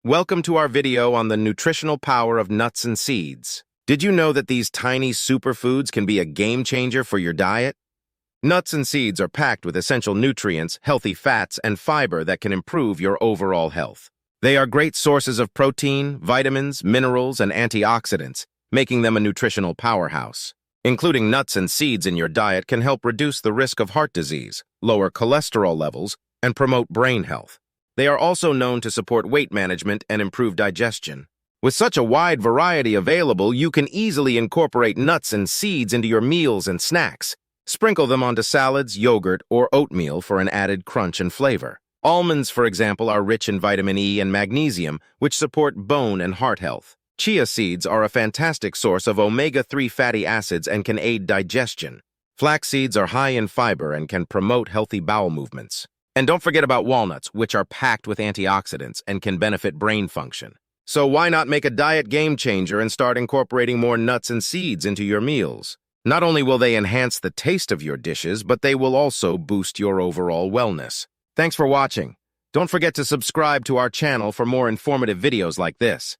Welcome to our video on the nutritional power of nuts and seeds. Did you know that these tiny superfoods can be a game changer for your diet? Nuts and seeds are packed with essential nutrients, healthy fats, and fiber that can improve your overall health. They are great sources of protein, vitamins, minerals, and antioxidants, making them a nutritional powerhouse. Including nuts and seeds in your diet can help reduce the risk of heart disease, lower cholesterol levels, and promote brain health. They are also known to support weight management and improve digestion. With such a wide variety available, you can easily incorporate nuts and seeds into your meals and snacks. Sprinkle them onto salads, yogurt, or oatmeal for an added crunch and flavor. Almonds, for example, are rich in vitamin E and magnesium, which support bone and heart health. Chia seeds are a fantastic source of omega-3 fatty acids and can aid digestion. Flax seeds are high in fiber and can promote healthy bowel movements. And don't forget about walnuts, which are packed with antioxidants and can benefit brain function. So why not make a diet game changer and start incorporating more nuts and seeds into your meals? Not only will they enhance the taste of your dishes, but they will also boost your overall wellness. Thanks for watching. Don't forget to subscribe to our channel for more informative videos like this.